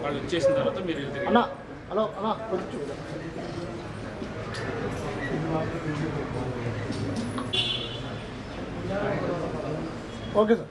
వాళ్ళు ఇచ్చేసిన తర్వాత మీరు అన్నా హలో అన్నా కొంచెం ఓకే సార్.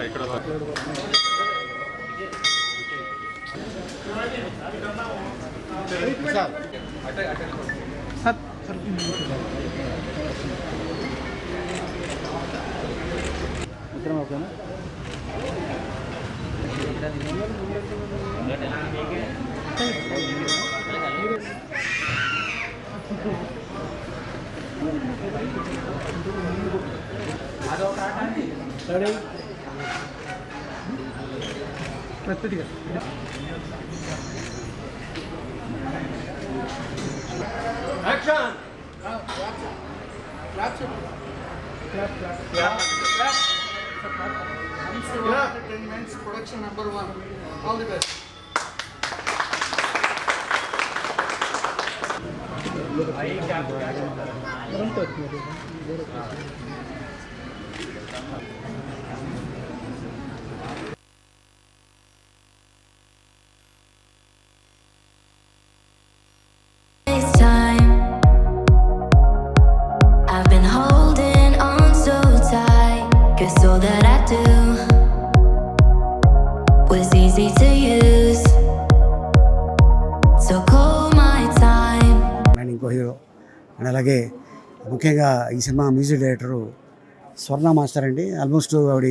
ఇక్కడ సార్ ఇద్దరం ఓకేనా? రెడీ ప్రతిగా Action! Entertainment's production number 1. All the best. I've been holding on so tight, 'cause all that I do was easy to use. So call my time. And ఇంకో hero and అలాగే ముఖ్యంగా ఈ cinema music director స్వర్ణ master అండి. Almost ఆవిడ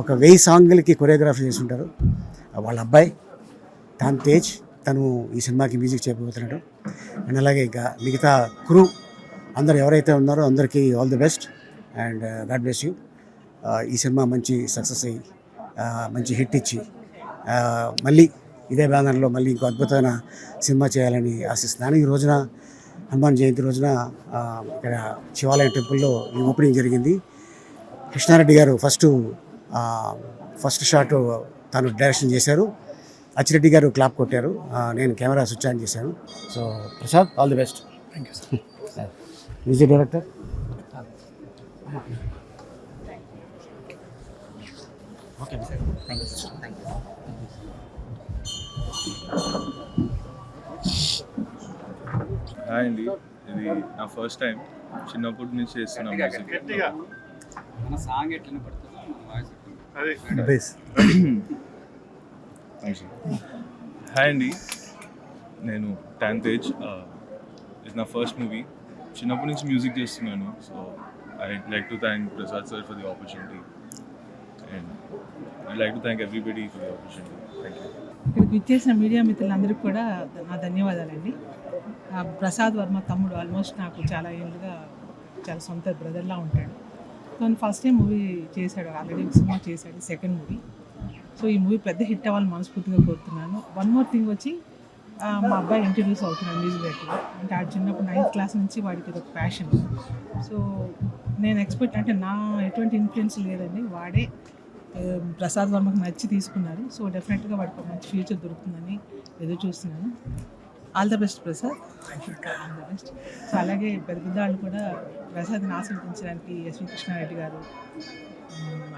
ఒక 1000 సాంగ్లకి choreography చేసి ఉంటారు. వాళ్ళ అబ్బాయి తాన్ తేజ్ తను ఈ సినిమాకి మ్యూజిక్ చేయబోతున్నాడు. అండ్ అలాగే ఇంకా మిగతా క్రూ అందరూ ఎవరైతే ఉన్నారో అందరికీ all the best and God bless you. ఈ సినిమా మంచి సక్సెస్ అయ్యి మంచి హిట్ ఇచ్చి మళ్ళీ ఇదే బ్యానర్లో మళ్ళీ ఇంకో అద్భుతమైన సినిమా చేయాలని ఆశిస్తున్నాను. ఈ రోజున హనుమాన్ జయంతి రోజున ఇక్కడ శివాలయం టెంపుల్లో ఈ ఓపెనింగ్ జరిగింది. కృష్ణారెడ్డి గారు ఫస్ట్ షాట్ తను డైరెక్షన్ చేశారు. అచ్చిరెడ్డి గారు క్లాప్ కొట్టారు. నేను కెమెరా స్విచ్ ఆన్ చేశాను. So Prasad all the best. Thank you sir. Music director okay sir. Thank you sir. Thank you. Hi అండి, ఇది నా ఫస్ట్ టైం. చిన్నప్పటి నుంచి చేస్తున్నా మ్యూజిక్. హాయ్ అండి, నేను టాన్ తేజ్. ఇది నా ఫస్ట్ మూవీ. చిన్నప్పటి నుంచి మ్యూజిక్ చేస్తున్నాను. So I like to thank Prasad sir for the opportunity and I like to thank everybody for the opportunity. Thank you. ఇక్కడికి ఇచ్చేసిన మీడియా మిత్రులందరికీ కూడా నా ధన్యవాదాలండి. ప్రసాద్ వర్మ తమ్ముడు ఆల్మోస్ట్ నాకు చాలా ఏళ్ళుగా చాలా సొంత బ్రదర్లా ఉంటాడు. తను ఫస్ట్ టైం మూవీ చేశాడు, ఆల్రెడీ సినిమా చేశాడు, సెకండ్ మూవీ. సో ఈ మూవీ పెద్ద హిట్ అవ్వాలని మనస్ఫూర్తిగా కోరుతున్నాను. వన్ మోర్ థింగ్ వచ్చి మా అబ్బాయి ఇంట్రడ్యూస్ అవుతున్నాడు మ్యూజిక్ డైరెక్టర్. అంటే ఆ చిన్నప్పుడు 9th క్లాస్ నుంచి వాడికి ఇది ఒక ప్యాషన్. సో నేను ఎక్స్పెక్ట్ అంటే నా ఎటువంటి ఇన్ఫ్లుయెన్స్ లేదండి, వాడే ప్రసాద్ వర్మకు నచ్చి తీసుకున్నారు. సో డెఫినెట్గా వాడికి ఒక మంచి ఫ్యూచర్ దొరుకుతుందని ఎదురు చూస్తున్నాను. All the best Prasad. All the best. So అలాగే పెద్ద వాళ్ళు కూడా ప్రసాద్ని ఆశీర్వదించడానికి ఎస్వి కృష్ణారెడ్డి గారు,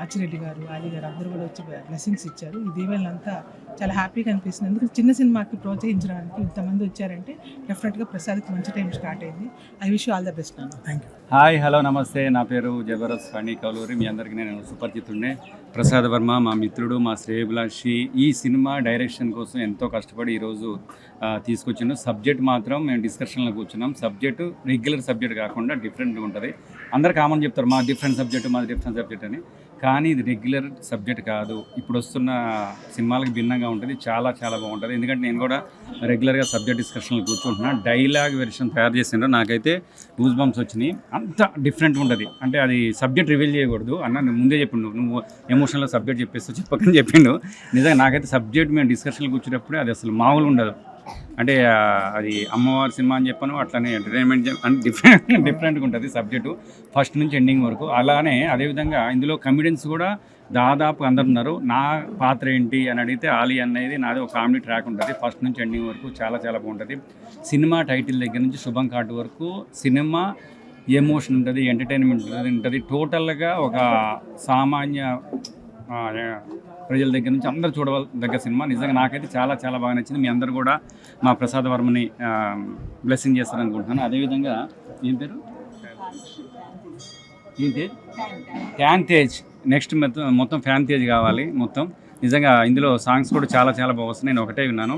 అచ్చిరెడ్డి గారు, ఆలీ గారు అందరూ కూడా వచ్చి బ్లెస్సింగ్స్ ఇచ్చారు. ఈ దీవెనలంతా చాలా హ్యాపీగా అనిపిస్తుంది. ఎందుకంటే చిన్న సినిమాకి ప్రోత్సహించడానికి ఇంతమంది వచ్చారంటే డెఫినెట్గా ప్రసాద్కి మంచి టైం స్టార్ట్ అయింది. I wish you all the best నాన్న. Thank you. హాయ్, హలో, నమస్తే. నా పేరు జబర్దస్త్ ఫణి కౌలూరి. మీ అందరికీ నేను సుపరిచితుడినే. ప్రసాద్ వర్మ మా మిత్రుడు, మా శ్రేయభిలాషి. ఈ సినిమా డైరెక్షన్ కోసం ఎంతో కష్టపడి ఈరోజు తీసుకొచ్చిండు. సబ్జెక్ట్ మాత్రం మేము డిస్కషన్లో కూర్చున్నాం. సబ్జెక్టు రెగ్యులర్ సబ్జెక్ట్ కాకుండా డిఫరెంట్గా ఉంటుంది. అందరు కామన్ చెప్తారు మా డిఫరెంట్ సబ్జెక్ట్ అని. కానీ ఇది రెగ్యులర్ సబ్జెక్ట్ కాదు. ఇప్పుడు వస్తున్న సినిమాలకు భిన్నంగా ఉంటుంది. చాలా చాలా బాగుంటుంది. ఎందుకంటే నేను కూడా రెగ్యులర్గా సబ్జెక్ట్ డిస్కషన్లు కూర్చుంటున్నా. డైలాగ్ వెర్షన్ తయారు చేసిండ్రు, నాకైతే గూస్ బంప్స్ వచ్చినాయి. అంత డిఫరెంట్గా ఉంటుంది. అంటే అది సబ్జెక్ట్ రివీల్ చేయకూడదు అన్న, నేను ముందే చెప్పిండు, నువ్వు ఎమోషనల్గా సబ్జెక్ట్ చెప్పేస్తూ చెప్పకని చెప్పిండు. నిజంగా నాకైతే సబ్జెక్ట్ మేము డిస్కషన్లు కూర్చున్నప్పుడే అది అసలు మామూలు ఉండదు. అంటే అది అమ్మవారి సినిమా అని చెప్పాను, అట్లనే ఎంటర్టైన్మెంట్ అంటే డిఫరెంట్గా ఉంటుంది సబ్జెక్టు ఫస్ట్ నుంచి ఎండింగ్ వరకు. అలానే అదేవిధంగా ఇందులో కమెడియన్స్ కూడా దాదాపు అందరు ఉన్నారు. నా పాత్ర ఏంటి అని అడిగితే ఆలీ అనేది నాది ఒక కామెడీ ట్రాక్ ఉంటుంది. ఫస్ట్ నుంచి ఎండింగ్ వరకు చాలా చాలా బాగుంటుంది. సినిమా టైటిల్ దగ్గర నుంచి శుభం కార్డు వరకు సినిమా ఎమోషన్ ఉంటుంది, ఎంటర్టైన్మెంట్ ఉంటుంది. టోటల్గా ఒక సామాన్య ప్రజల దగ్గర నుంచి అందరూ చూడదగ్గ సినిమా. నిజంగా నాకైతే చాలా చాలా బాగా నచ్చింది. మీ అందరూ కూడా మా ప్రసాద్ వర్మని బ్లెస్సింగ్ చేస్తారనుకుంటున్నాను. అదేవిధంగా ఏం పేరు ఏంటి ఫ్యాన్ తేజ్, నెక్స్ట్ మొత్తం ఫ్యాన్ తేజ్ కావాలి మొత్తం. నిజంగా ఇందులో సాంగ్స్ కూడా చాలా చాలా బాగా వస్తున్నాయి. నేను ఒకటే విన్నాను,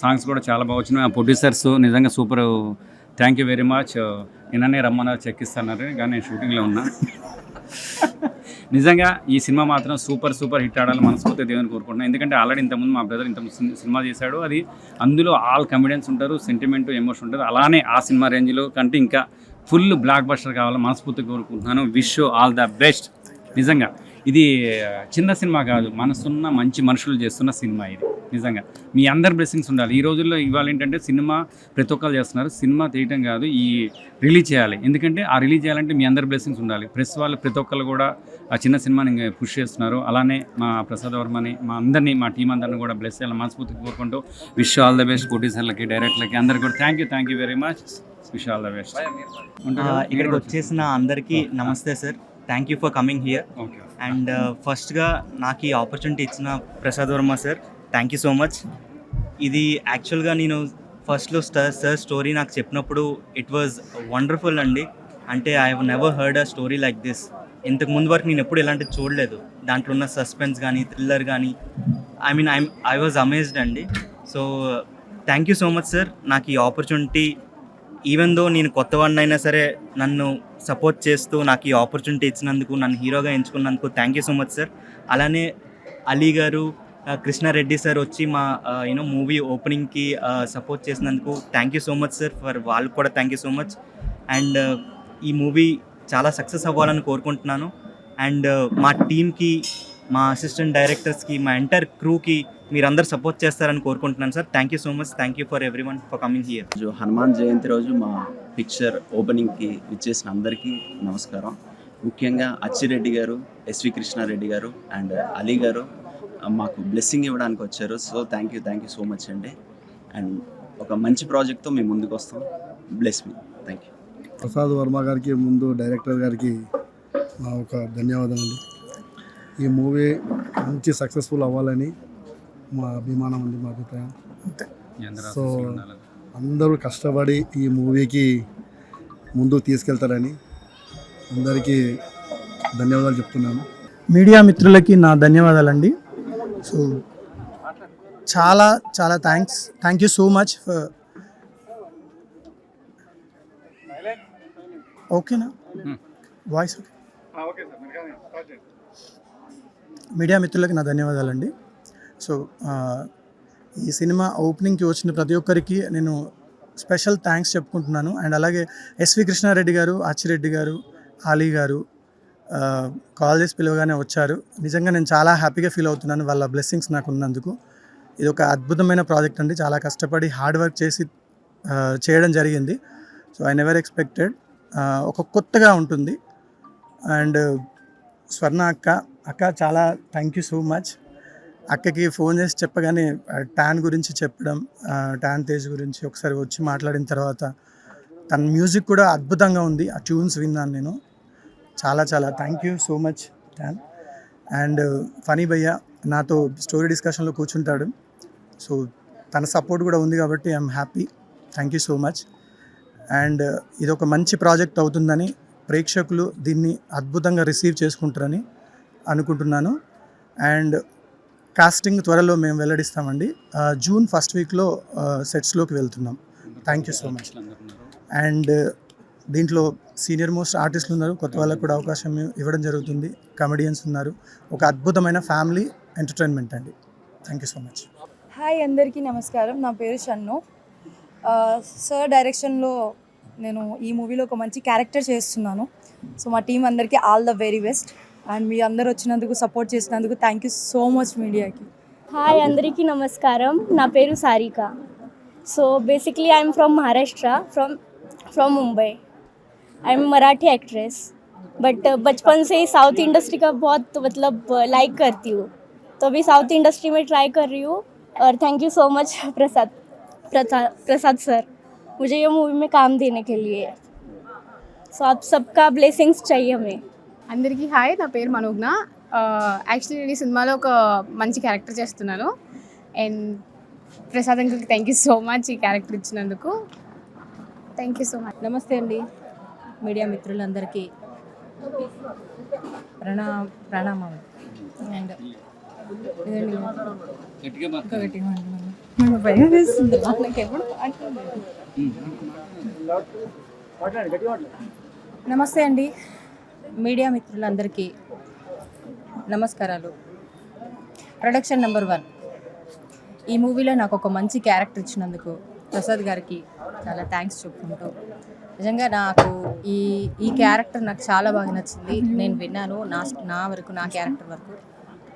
సాంగ్స్ కూడా చాలా బాగా వచ్చినాయి. ఆ ప్రొడ్యూసర్స్ నిజంగా super, thank you very much. నిన్ననే రమ్మన్నారు, చెక్కిస్తున్నారు, కానీ నేను షూటింగ్లో ఉన్నా. నిజంగా ఈ సినిమా మాత్రం సూపర్ సూపర్ హిట్ ఆడాలని మనస్ఫూర్తిగా దేవుని కోరుకుంటున్నాను. ఎందుకంటే ఆల్రెడీ ఇంతకుముందు మా బ్రదర్ సినిమా చేశాడు. అది అందులో ఆల్ కమెడియన్స్ ఉంటారు, సెంటిమెంట్ ఎమోషన్ ఉంటుంది. అలానే ఆ సినిమా రేంజ్లో కంటే ఇంకా ఫుల్ బ్లాక్ బస్టర్ కావాలని మనస్ఫూర్తిగా కోరుకుంటున్నాను. Wish all the best. నిజంగా ఇది చిన్న సినిమా కాదు, మనసున్న మంచి మనుషులు చేస్తున్న సినిమా ఇది. నిజంగా మీ అందరి బ్లెస్సింగ్స్ ఉండాలి. ఈ రోజుల్లో ఇవాళ ఏంటంటే సినిమా ప్రతి ఒక్కరు చేస్తున్నారు, సినిమా తీయటం కాదు, ఈ రిలీజ్ చేయాలి. ఎందుకంటే ఆ రిలీజ్ చేయాలంటే మీ అందరి బ్లెస్సింగ్స్ ఉండాలి. ప్రెస్ వాళ్ళు ప్రతి ఒక్కరు కూడా ఆ చిన్న సినిమాని పుష్ చేస్తున్నారు. అలానే మా ప్రసాద్ వర్మని, మా అందరినీ, మా టీం అందరిని కూడా బ్లెస్ చేయాలని మనస్ఫూర్తిగా కోరుకుంటూ విష్ ఆల్ ద బెస్ట్. ప్రొడ్యూసర్లకి, డైరెక్టర్లకి అందరికీ కూడా thank you very much. Wish all the best. ఇక్కడికి వచ్చేసిన అందరికీ నమస్తే sir. Thank you for coming here. Okay. And ఫస్ట్గా నాకు ఈ ఆపర్చునిటీ ఇచ్చిన Prasad Varma sir, thank you so much. ఇది యాక్చువల్గా నేను ఫస్ట్లో సార్ స్టోరీ నాకు చెప్పినప్పుడు ఇట్ వాజ్ వండర్ఫుల్ అండి. అంటే I have never heard a story like this. ఇంతకు ముందు వరకు నేను ఎప్పుడు ఇలాంటిది చూడలేదు. దాంట్లో ఉన్న సస్పెన్స్ కానీ, థ్రిల్లర్ కానీ, ఐ వాజ్ అమేజ్డ్ అండి. So thank you so much sir, నాకు ఈ ఆపర్చునిటీ, ఈవెన్ దో నేను కొత్తవాడిని అయినా సరే నన్ను సపోర్ట్ చేస్తూ నాకు ఈ ఆపర్చునిటీ ఇచ్చినందుకు, నన్ను హీరోగా ఎంచుకున్నందుకు thank you so much sir. అలానే అలీ గారు, కృష్ణారెడ్డి సార్ వచ్చి మా మూవీ ఓపెనింగ్కి సపోర్ట్ చేసినందుకు thank you so much sir. For వాళ్ళకు కూడా thank you so much. And ఈ మూవీ చాలా సక్సెస్ అవ్వాలని కోరుకుంటున్నాను. అండ్ మా టీమ్కి, మా అసిస్టెంట్ డైరెక్టర్స్కి, మా ఎంటైర్ క్రూకి మీరందరూ సపోర్ట్ చేస్తారని కోరుకుంటున్నాను sir. Thank you so much. Thank you for everyone for coming here. Hanuman Jayanti రోజు మా పిక్చర్ ఓపెనింగ్కి విచ్చేసిన అందరికీ నమస్కారం. ముఖ్యంగా అచ్చిరెడ్డి గారు, ఎస్వి కృష్ణారెడ్డి గారు అండ్ అలీ గారు మాకు బ్లెస్సింగ్ ఇవ్వడానికి వచ్చారు. So thank you so much అండి. అండ్ ఒక మంచి ప్రాజెక్ట్తో మేము ముందుకు వస్తాం. Bless me. Thank you. Prasad Varma గారికి, ముందు డైరెక్టర్ గారికి మా ఒక ధన్యవాదాలు. ఈ మూవీ మంచి సక్సెస్ఫుల్ అవ్వాలని మా అభిమానం ఉంది, మా అభిప్రాయం. సో అందరూ కష్టపడి ఈ మూవీకి ముందుకు తీసుకెళ్తారని అందరికీ ధన్యవాదాలు చెప్తున్నాను. మీడియా మిత్రులకి నా ధన్యవాదాలండి. సో చాలా చాలా thank you so much for. ఓకేనా వాయిస్? మీడియా మిత్రులకి నా ధన్యవాదాలండి. సో ఈ సినిమా ఓపెనింగ్కి వచ్చిన ప్రతి ఒక్కరికి నేను స్పెషల్ థ్యాంక్స్ చెప్పుకుంటున్నాను. అండ్ అలాగే ఎస్వి కృష్ణారెడ్డి గారు, అచ్చిరెడ్డి గారు, అలీ గారు కాల్ చేసి పిలవగానే వచ్చారు. నిజంగా నేను చాలా హ్యాపీగా ఫీల్ అవుతున్నాను వాళ్ళ బ్లెస్సింగ్స్ నాకు ఉన్నందుకు. ఇది ఒక అద్భుతమైన ప్రాజెక్ట్ అండి. చాలా కష్టపడి హార్డ్ వర్క్ చేసి చేయడం జరిగింది. So I never expected. ఒక కొత్తగా ఉంటుంది. అండ్ స్వర్ణ అక్క చాలా థ్యాంక్ యూ సో మచ్. అక్కకి ఫోన్ చేసి చెప్పగానే ట్యాన్ గురించి చెప్పడం, ట్యాన్ తేజ్ గురించి ఒకసారి వచ్చి మాట్లాడిన తర్వాత తన మ్యూజిక్ కూడా అద్భుతంగా ఉంది. ఆ ట్యూన్స్ విన్నాను నేను. చాలా చాలా థ్యాంక్ యూ సో మచ్ ట్యాన్. అండ్ ఫనీ భయ్య నాతో స్టోరీ డిస్కషన్లో కూర్చుంటాడు. సో తన సపోర్ట్ కూడా ఉంది కాబట్టి I'm happy. Thank you so much. And ఇది ఒక మంచి ప్రాజెక్ట్ అవుతుందని, ప్రేక్షకులు దీన్ని అద్భుతంగా రిసీవ్ చేసుకుంటారని అనుకుంటున్నాను. అండ్ కాస్టింగ్ త్వరలో మేము వెల్లడిస్తామండి. జూన్ ఫస్ట్ వీక్లో సెట్స్లోకి వెళ్తున్నాం. Thank you so much. And దీంట్లో సీనియర్ మోస్ట్ ఆర్టిస్టులు ఉన్నారు, కొత్త వాళ్ళకు కూడా అవకాశం ఇవ్వడం జరుగుతుంది. కమెడియన్స్ ఉన్నారు. ఒక అద్భుతమైన ఫ్యామిలీ ఎంటర్టైన్మెంట్ అండి. Thank you so much. Hi అందరికీ నమస్కారం. నా పేరు షన్ను. సార్ డైరెక్షన్లో నేను ఈ మూవీలో ఒక మంచి క్యారెక్టర్ చేస్తున్నాను. సో మా టీం అందరికీ all the very best. And మీ అందరు వచ్చినందుకు సపోర్ట్ చేసినందుకు థ్యాంక్ యూ సో మచ్ మీడియాకి. హాయ్ అందరికీ నమస్కారం. నా పేరు Sarika. So basically I am from Maharashtra, from Mumbai. I am Marathi actress, but बचपन से ही साउथ इंडस्ट्री का बहुत मतलब लाइक करती हूँ, तो अभी साउथ इंडस्ट्री में ट्राई कर रही हूँ. और thank you so much Prasad sir, मुझे ये मूवी में काम देने के लिए. सो आप सबका ब्लेसिंग्स चाहिए हमें. అందరికీ హాయ్, నా పేరు మనోజ్ఞ. యాక్చువల్లీ నేను ఈ సినిమాలో ఒక మంచి క్యారెక్టర్ చేస్తున్నాను. అండ్ ప్రసాద్ అంకుల్కి థ్యాంక్ యూ సో మచ్ ఈ క్యారెక్టర్ ఇచ్చినందుకు. Thank you so much. నమస్తే అండి మీడియా మిత్రులందరికీ ప్రణామాలు. అండ్ భయం వేస్తుంది నాకు ఎప్పుడు. నమస్తే అండి మీడియా మిత్రులందరికీ నమస్కారాలు. ప్రొడక్షన్ నెంబర్ 1 ఈ మూవీలో నాకు ఒక మంచి క్యారెక్టర్ ఇచ్చినందుకు ప్రసాద్ గారికి చాలా థ్యాంక్స్ చెప్పుకుంటూ, నిజంగా నాకు ఈ క్యారెక్టర్ నాకు చాలా బాగా నచ్చింది. నేను విన్నాను నా వరకు, నా క్యారెక్టర్ వరకు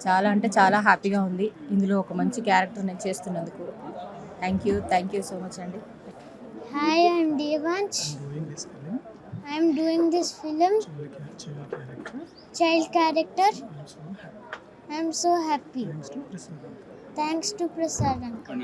చాలా అంటే చాలా హ్యాపీగా ఉంది. ఇందులో ఒక మంచి క్యారెక్టర్ నేను చేస్తున్నందుకు థ్యాంక్ యూ సో మచ్ అండి. Hi, I'm Devansh. I'm doing this film, child character. I'm so happy. Thanks to Prasad uncle.